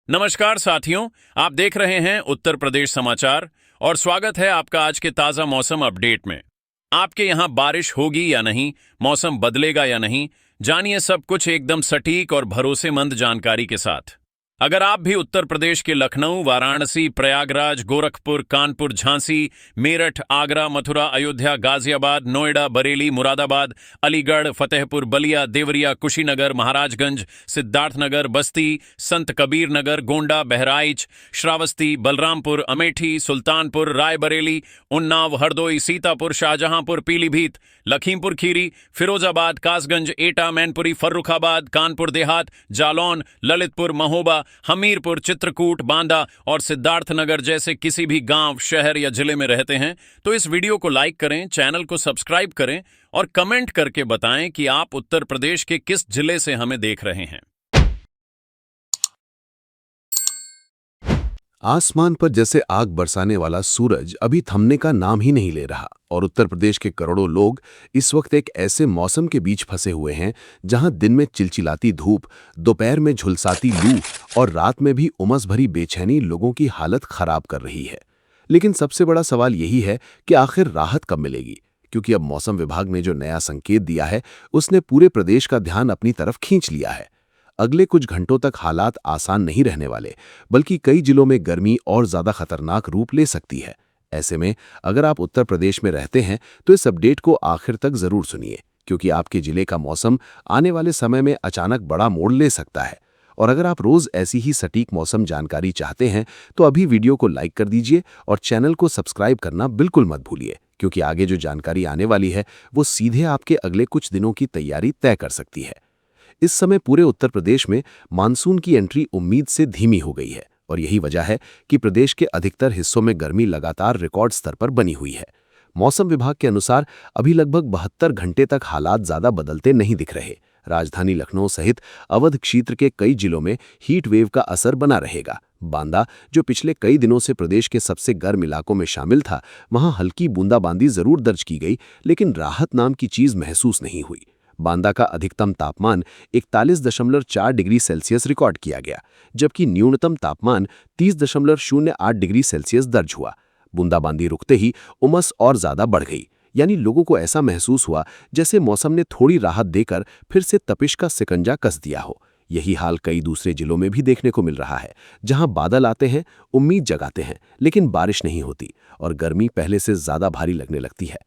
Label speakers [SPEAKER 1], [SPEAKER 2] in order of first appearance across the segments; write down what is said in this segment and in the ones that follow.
[SPEAKER 1] नमस्कार साथियों, आप देख रहे हैं उत्तर प्रदेश समाचार और स्वागत है आपका आज के ताजा मौसम अपडेट में। आपके यहाँ बारिश होगी या नहीं, मौसम बदलेगा या नहीं, जानिए सब कुछ एकदम सटीक और भरोसेमंद जानकारी के साथ। अगर आप भी उत्तर प्रदेश के लखनऊ, वाराणसी, प्रयागराज, गोरखपुर, कानपुर, झांसी, मेरठ, आगरा, मथुरा, अयोध्या, गाजियाबाद, नोएडा, बरेली, मुरादाबाद, अलीगढ़, फतेहपुर, बलिया, देवरिया, कुशीनगर, महाराजगंज, सिद्धार्थनगर, बस्ती, संत कबीर नगर, गोंडा, बहराइच, श्रावस्ती, बलरामपुर, अमेठी, सुल्तानपुर, रायबरेली, उन्नाव, हरदोई, सीतापुर, शाहजहांपुर, पीलीभीत, लखीमपुर खीरी, फिरोजाबाद, कासगंज, एटा, मैनपुरी, फर्रुखाबाद, कानपुर देहात, जालौन, ललितपुर, महोबा, हमीरपुर, चित्रकूट, बांदा और सिद्धार्थनगर जैसे किसी भी गांव, शहर या जिले में रहते हैं तो इस वीडियो को लाइक करें, चैनल को सब्सक्राइब करें और कमेंट करके बताएं कि आप उत्तर प्रदेश के किस जिले से हमें देख रहे हैं।
[SPEAKER 2] आसमान पर जैसे आग बरसाने वाला सूरज अभी थमने का नाम ही नहीं ले रहा और उत्तर प्रदेश के करोड़ों लोग इस वक्त एक ऐसे मौसम के बीच फंसे हुए हैं जहां दिन में चिलचिलाती धूप, दोपहर में झुलसाती लू और रात में भी उमस भरी बेचैनी लोगों की हालत खराब कर रही है। लेकिन सबसे बड़ा सवाल यही है कि आखिर राहत कब मिलेगी, क्योंकि अब मौसम विभाग ने जो नया संकेत दिया है उसने पूरे प्रदेश का ध्यान अपनी तरफ खींच लिया है। अगले कुछ घंटों तक हालात आसान नहीं रहने वाले, बल्कि कई जिलों में गर्मी और ज्यादा खतरनाक रूप ले सकती है। ऐसे में अगर आप उत्तर प्रदेश में रहते हैं तो इस अपडेट को आखिर तक जरूर सुनिए, क्योंकि आपके जिले का मौसम आने वाले समय में अचानक बड़ा मोड़ ले सकता है। और अगर आप रोज ऐसी ही सटीक मौसम जानकारी चाहते हैं तो अभी वीडियो को लाइक कर दीजिए और चैनल को सब्सक्राइब करना बिल्कुल मत भूलिए, क्योंकि आगे जो जानकारी आने वाली है वो सीधे आपके अगले कुछ दिनों की तैयारी तय कर सकती है। इस समय पूरे उत्तर प्रदेश में मानसून की एंट्री उम्मीद से धीमी हो गई है और यही वजह है कि प्रदेश के अधिकतर हिस्सों में गर्मी लगातार रिकॉर्ड स्तर पर बनी हुई है। मौसम विभाग के अनुसार अभी लगभग 72 घंटे तक हालात ज्यादा बदलते नहीं दिख रहे। राजधानी लखनऊ सहित अवध क्षेत्र के कई जिलों में हीट वेव का असर बना रहेगा। बांदा, जो पिछले कई दिनों से प्रदेश के सबसे गर्म इलाकों में शामिल था, वहां हल्की बूंदाबांदी जरूर दर्ज की गई, लेकिन राहत नाम की चीज महसूस नहीं हुई। बांदा का अधिकतम तापमान 41.4 डिग्री सेल्सियस रिकॉर्ड किया गया, जबकि न्यूनतम तापमान 30.08 डिग्री सेल्सियस दर्ज हुआ। बूंदाबांदी रुकते ही उमस और ज्यादा बढ़ गई, यानी लोगों को ऐसा महसूस हुआ जैसे मौसम ने थोड़ी राहत देकर फिर से तपिश का सिकंजा कस दिया हो। यही हाल कई दूसरे जिलों में भी देखने को मिल रहा है, जहां बादल आते हैं, उम्मीद जगाते हैं, लेकिन बारिश नहीं होती और गर्मी पहले से ज्यादा भारी लगने लगती है।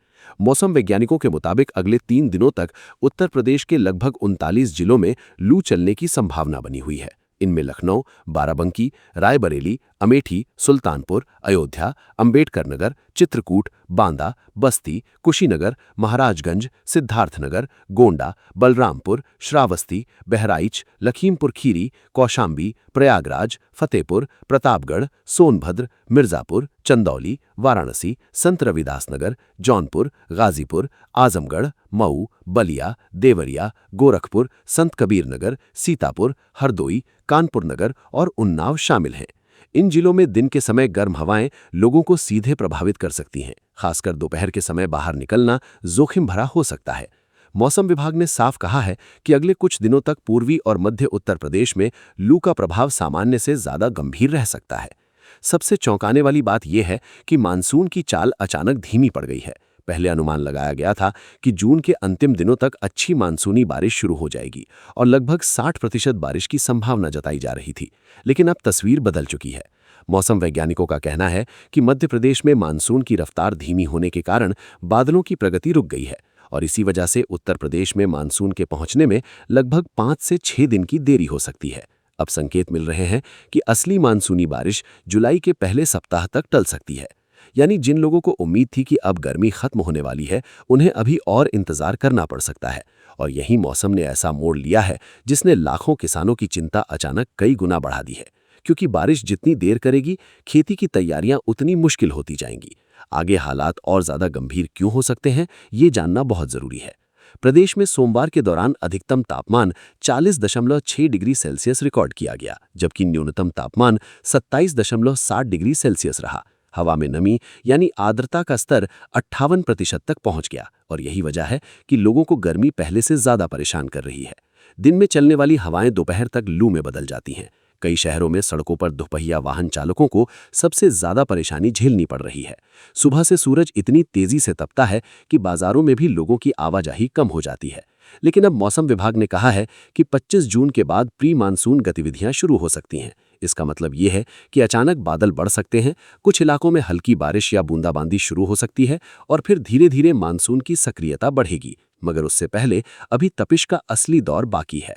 [SPEAKER 2] मौसम वैज्ञानिकों के मुताबिक अगले 3 दिनों तक उत्तर प्रदेश के लगभग 39 जिलों में लू चलने की संभावना बनी हुई है। इनमें लखनऊ, बाराबंकी, रायबरेली, अमेठी, सुल्तानपुर, अयोध्या, अंबेडकर नगर, चित्रकूट, बांदा, बस्ती, कुशीनगर, महाराजगंज, सिद्धार्थनगर, गोंडा, बलरामपुर, श्रावस्ती, बहराइच, लखीमपुर खीरी, कौशाम्बी, प्रयागराज, फतेहपुर, प्रतापगढ़, सोनभद्र, मिर्जापुर, चंदौली, वाराणसी, संत रविदास नगर, जौनपुर, गाजीपुर, आजमगढ़, मऊ, बलिया, देवरिया, गोरखपुर, संत कबीर नगर, सीतापुर, हरदोई, कानपुर नगर और उन्नाव शामिल हैं। इन जिलों में दिन के समय गर्म हवाएं लोगों को सीधे प्रभावित कर सकती हैं। खासकर दोपहर के समय बाहर निकलना जोखिम भरा हो सकता है। मौसम विभाग ने साफ कहा है कि अगले कुछ दिनों तक पूर्वी और मध्य उत्तर प्रदेश में लू का प्रभाव सामान्य से ज्यादा गंभीर रह सकता है। सबसे चौंकाने वाली बात यह है कि मानसून की चाल अचानक धीमी पड़ गई है। पहले अनुमान लगाया गया था कि जून के अंतिम दिनों तक अच्छी मानसूनी बारिश शुरू हो जाएगी और लगभग 60% बारिश की संभावना जताई जा रही थी, लेकिन अब तस्वीर बदल चुकी है। मौसम वैज्ञानिकों का कहना है कि मध्य प्रदेश में मानसून की रफ्तार धीमी होने के कारण बादलों की प्रगति रुक गई है और इसी वजह से उत्तर प्रदेश में मानसून के पहुंचने में लगभग 5 से 6 दिन की देरी हो सकती है। अब संकेत मिल रहे हैं कि असली मानसूनी बारिश जुलाई के पहले सप्ताह तक टल सकती है। यानी जिन लोगों को उम्मीद थी कि अब गर्मी खत्म होने वाली है, उन्हें अभी और इंतजार करना पड़ सकता है। और यही मौसम ने ऐसा मोड़ लिया है जिसने लाखों किसानों की चिंता अचानक कई गुना बढ़ा दी है, क्योंकि बारिश जितनी देर करेगी, खेती की तैयारियां उतनी मुश्किल होती जाएंगी। आगे हालात और ज्यादा गंभीर क्यों हो सकते हैं, ये जानना बहुत जरूरी है। प्रदेश में सोमवार के दौरान अधिकतम तापमान 40.6 डिग्री सेल्सियस रिकॉर्ड किया गया, जबकि न्यूनतम तापमान 27.7 डिग्री सेल्सियस रहा। हवा में नमी यानी आर्द्रता का स्तर 58% तक पहुंच गया और यही वजह है कि लोगों को गर्मी पहले से ज्यादा परेशान कर रही है। दिन में चलने वाली हवाएं दोपहर तक लू में बदल जाती हैं। कई शहरों में सड़कों पर दुपहिया वाहन चालकों को सबसे ज्यादा परेशानी झेलनी पड़ रही है। सुबह से सूरज इतनी तेजी से तपता है कि बाजारों में भी लोगों की आवाजाही कम हो जाती है। लेकिन अब मौसम विभाग ने कहा है कि 25 जून के बाद प्री मानसून गतिविधियां शुरू हो सकती हैं। इसका मतलब ये है कि अचानक बादल बढ़ सकते हैं, कुछ इलाकों में हल्की बारिश या बूंदाबांदी शुरू हो सकती है और फिर धीरे धीरे मानसून की सक्रियता बढ़ेगी। मगर उससे पहले अभी तपिश का असली दौर बाकी है।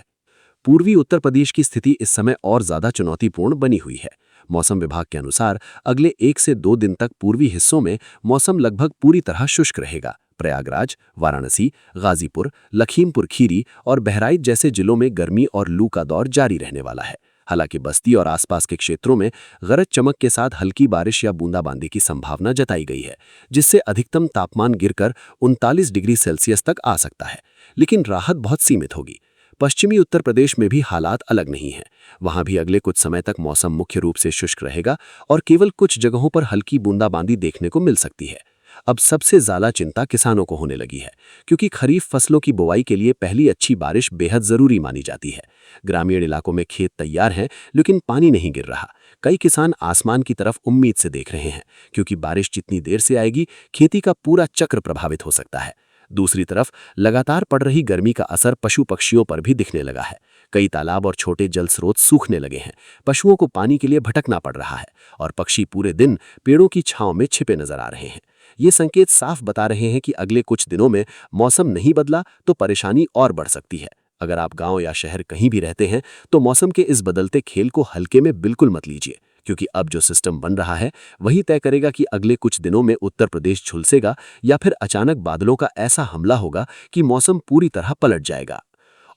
[SPEAKER 2] पूर्वी उत्तर प्रदेश की स्थिति इस समय और ज्यादा चुनौतीपूर्ण बनी हुई है। मौसम विभाग के अनुसार अगले 1 से 2 दिन तक पूर्वी हिस्सों में मौसम लगभग पूरी तरह शुष्क रहेगा। प्रयागराज, वाराणसी, गाजीपुर, लखीमपुर खीरी और बहराइच जैसे जिलों में गर्मी और लू का दौर जारी रहने वाला है। हालांकि बस्ती और आसपास के क्षेत्रों में गरज चमक के साथ हल्की बारिश या बूंदाबांदी की संभावना जताई गई है, जिससे अधिकतम तापमान गिरकर 39 डिग्री सेल्सियस तक आ सकता है। लेकिन राहत बहुत सीमित होगी। पश्चिमी उत्तर प्रदेश में भी हालात अलग नहीं हैं। वहां भी अगले कुछ समय तक मौसम मुख्य रूप से शुष्क रहेगा और केवल कुछ जगहों पर हल्की बूंदाबांदी देखने को मिल सकती है। अब सबसे ज्यादा चिंता किसानों को होने लगी है, क्योंकि खरीफ फसलों की बुवाई के लिए पहली अच्छी बारिश बेहद जरूरी मानी जाती है। ग्रामीण इलाकों में खेत तैयार हैं, लेकिन पानी नहीं गिर रहा। कई किसान आसमान की तरफ उम्मीद से देख रहे हैं, क्योंकि बारिश जितनी देर से आएगी, खेती का पूरा चक्र प्रभावित हो सकता है। दूसरी तरफ लगातार पड़ रही गर्मी का असर पशु पक्षियों पर भी दिखने लगा है। कई तालाब और छोटे जल स्रोत सूखने लगे हैं। पशुओं को पानी के लिए भटकना पड़ रहा है और पक्षी पूरे दिन पेड़ों की छांव में छिपे नजर आ रहे हैं। ये संकेत साफ बता रहे हैं कि अगले कुछ दिनों में मौसम नहीं बदला तो परेशानी और बढ़ सकती है। अगर आप गांव या शहर कहीं भी रहते हैं तो मौसम के इस बदलते खेल को हल्के में बिल्कुल मत लीजिए, क्योंकि अब जो सिस्टम बन रहा है वही तय करेगा कि अगले कुछ दिनों में उत्तर प्रदेश झुलसेगा या फिर अचानक बादलों का ऐसा हमला होगा कि मौसम पूरी तरह पलट जाएगा।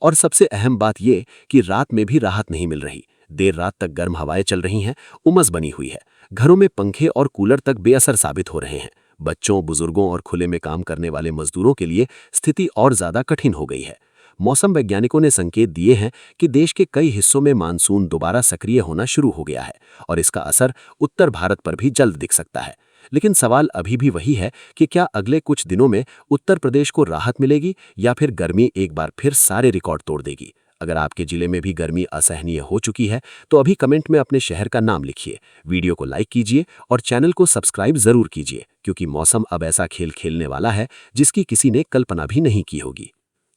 [SPEAKER 2] और सबसे अहम बात यह कि रात में भी राहत नहीं मिल रही। देर रात तक गर्म हवाएं चल रही हैं, उमस बनी हुई है। घरों में पंखे और कूलर तक बेअसर साबित हो रहे हैं। बच्चों, बुजुर्गों और खुले में काम करने वाले मजदूरों के लिए स्थिति और ज्यादा कठिन हो गई है। मौसम वैज्ञानिकों ने संकेत दिए हैं कि देश के कई हिस्सों में मानसून दोबारा सक्रिय होना शुरू हो गया है और इसका असर उत्तर भारत पर भी जल्द दिख सकता है। लेकिन सवाल अभी भी वही है कि क्या अगले कुछ दिनों में उत्तर प्रदेश को राहत मिलेगी या फिर गर्मी एक बार फिर सारे रिकॉर्ड तोड़ देगी। अगर आपके जिले में भी गर्मी असहनीय हो चुकी है तो अभी कमेंट में अपने शहर का नाम लिखिए, वीडियो को लाइक कीजिए और चैनल को सब्सक्राइब जरूर कीजिए, क्योंकि मौसम अब ऐसा खेल खेलने वाला है जिसकी किसी ने कल्पना भी नहीं की होगी।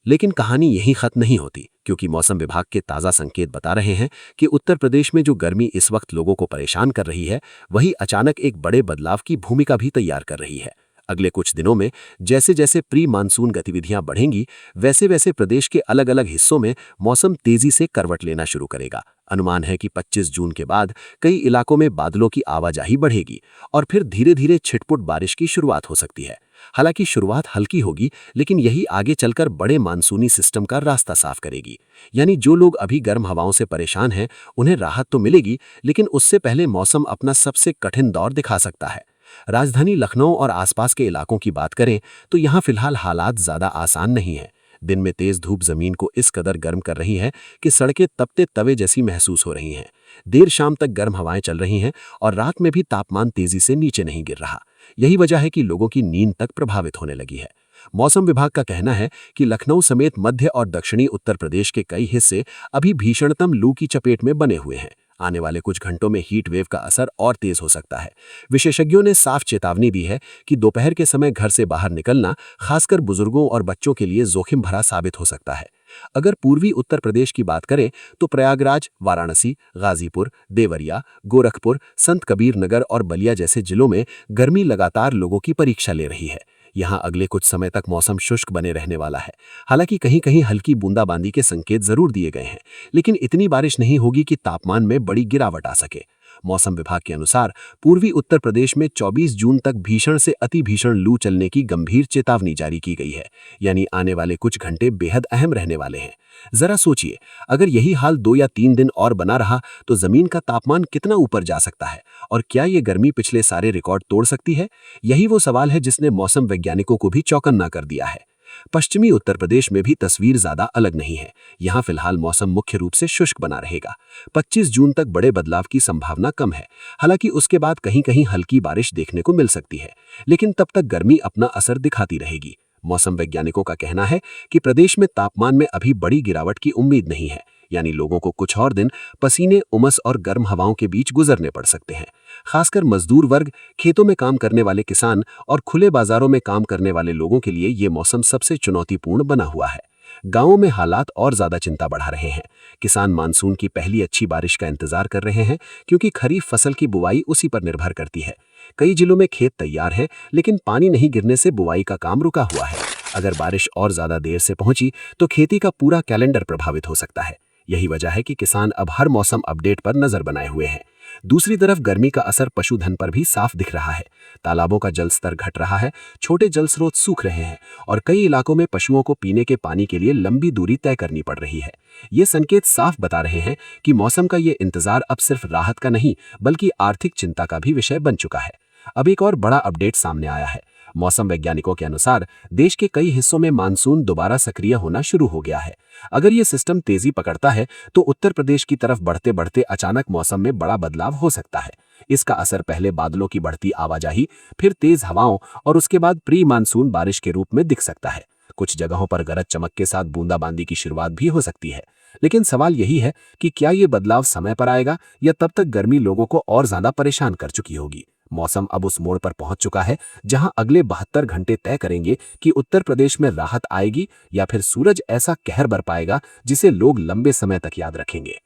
[SPEAKER 2] लेकिन कहानी यहीं खत्म नहीं होती, क्योंकि मौसम विभाग के ताज़ा संकेत बता रहे हैं कि उत्तर प्रदेश में जो गर्मी इस वक्त लोगों को परेशान कर रही है, वही अचानक एक बड़े बदलाव की भूमिका भी तैयार कर रही है। अगले कुछ दिनों में जैसे जैसे प्री मानसून गतिविधियां बढ़ेंगी, वैसे वैसे प्रदेश के अलग अलग हिस्सों में मौसम तेजी से करवट लेना शुरू करेगा। अनुमान है कि 25 जून के बाद कई इलाकों में बादलों की आवाजाही बढ़ेगी और फिर धीरे धीरे छिटपुट बारिश की शुरुआत हो सकती है। हालांकि शुरुआत हल्की होगी, लेकिन यही आगे चलकर बड़े मानसूनी सिस्टम का रास्ता साफ करेगी। यानी जो लोग अभी गर्म हवाओं से परेशान हैं, उन्हें राहत तो मिलेगी, लेकिन उससे पहले मौसम अपना सबसे कठिन दौर दिखा सकता है। राजधानी लखनऊ और आसपास के इलाकों की बात करें तो यहाँ फिलहाल हालात ज्यादा आसान नहीं है। दिन में तेज धूप जमीन को इस कदर गर्म कर रही है कि सड़कें तपते तवे जैसी महसूस हो रही हैं। देर शाम तक गर्म हवाएं चल रही हैं और रात में भी तापमान तेजी से नीचे नहीं गिर रहा। यही वजह है कि लोगों की नींद तक प्रभावित होने लगी है। मौसम विभाग का कहना है कि लखनऊ समेत मध्य और दक्षिणी उत्तर प्रदेश के कई हिस्से अभी भीषणतम लू की चपेट में बने हुए हैं। आने वाले कुछ घंटों में हीट वेव का असर और तेज हो सकता है। विशेषज्ञों ने साफ चेतावनी दी है कि दोपहर के समय घर से बाहर निकलना खासकर बुजुर्गों और बच्चों के लिए जोखिम भरा साबित हो सकता है। अगर पूर्वी उत्तर प्रदेश की बात करें तो प्रयागराज, वाराणसी, गाजीपुर, देवरिया, गोरखपुर, संत कबीर नगर और बलिया जैसे जिलों में गर्मी लगातार लोगों की परीक्षा ले रही है। यहाँ अगले कुछ समय तक मौसम शुष्क बने रहने वाला है। हालांकि कहीं कहीं हल्की बूंदाबांदी के संकेत जरूर दिए गए हैं, लेकिन इतनी बारिश नहीं होगी कि तापमान में बड़ी गिरावट आ सके। मौसम विभाग के अनुसार पूर्वी उत्तर प्रदेश में 24 जून तक भीषण से अति भीषण लू चलने की गंभीर चेतावनी जारी की गई है। यानी आने वाले कुछ घंटे बेहद अहम रहने वाले हैं। जरा सोचिए, अगर यही हाल 2 या 3 दिन और बना रहा तो जमीन का तापमान कितना ऊपर जा सकता है और क्या ये गर्मी पिछले सारे रिकॉर्ड तोड़ सकती है? यही वो सवाल है जिसने मौसम वैज्ञानिकों को भी चौकन्ना कर दिया है। पश्चिमी उत्तर प्रदेश में भी तस्वीर ज्यादा अलग नहीं है। यहाँ फिलहाल मौसम मुख्य रूप से शुष्क बना रहेगा। 25 जून तक बड़े बदलाव की संभावना कम है। हालांकि उसके बाद कहीं कहीं हल्की बारिश देखने को मिल सकती है, लेकिन तब तक गर्मी अपना असर दिखाती रहेगी। मौसम वैज्ञानिकों का कहना है कि प्रदेश में तापमान में अभी बड़ी गिरावट की उम्मीद नहीं है। यानी लोगों को कुछ और दिन पसीने, उमस और गर्म हवाओं के बीच गुजरने पड़ सकते हैं। खासकर मजदूर वर्ग, खेतों में काम करने वाले किसान और खुले बाजारों में काम करने वाले लोगों के लिए ये मौसम सबसे चुनौतीपूर्ण बना हुआ है। गांवों में हालात और ज्यादा चिंता बढ़ा रहे हैं। किसान मानसून की पहली अच्छी बारिश का इंतजार कर रहे हैं, क्योंकि खरीफ फसल की बुवाई उसी पर निर्भर करती है। कई जिलों में खेत तैयार हैं, लेकिन पानी नहीं गिरने से बुवाई का काम रुका हुआ है। अगर बारिश और ज्यादा देर से पहुंची तो खेती का पूरा कैलेंडर प्रभावित हो सकता है। यही वजह है कि किसान अब हर मौसम अपडेट पर नजर बनाए हुए हैं। दूसरी तरफ गर्मी का असर पशुधन पर भी साफ दिख रहा है। तालाबों का जल स्तर घट रहा है, छोटे जल स्रोत सूख रहे हैं और कई इलाकों में पशुओं को पीने के पानी के लिए लंबी दूरी तय करनी पड़ रही है। ये संकेत साफ बता रहे हैं कि मौसम का ये इंतजार अब सिर्फ राहत का नहीं, बल्कि आर्थिक चिंता का भी विषय बन चुका है। अब एक और बड़ा अपडेट सामने आया है। मौसम वैज्ञानिकों के अनुसार देश के कई हिस्सों में मानसून दोबारा सक्रिय होना शुरू हो गया है। अगर ये सिस्टम तेजी पकड़ता है तो उत्तर प्रदेश की तरफ बढ़ते बढ़ते अचानक मौसम में बड़ा बदलाव हो सकता है। इसका असर पहले बादलों की बढ़ती आवाजाही, फिर तेज हवाओं और उसके बाद प्री मानसून बारिश के रूप में दिख सकता है। कुछ जगहों पर गरज चमक के साथ बूंदाबांदी की शुरुआत भी हो सकती है। लेकिन सवाल यही है कि क्या ये बदलाव समय पर आएगा या तब तक गर्मी लोगों को और ज्यादा परेशान कर चुकी होगी। मौसम अब उस मोड़ पर पहुंच चुका है जहां अगले 72 घंटे तय करेंगे कि उत्तर प्रदेश में राहत आएगी या फिर सूरज ऐसा कहर बरपाएगा जिसे लोग लंबे समय तक याद रखेंगे।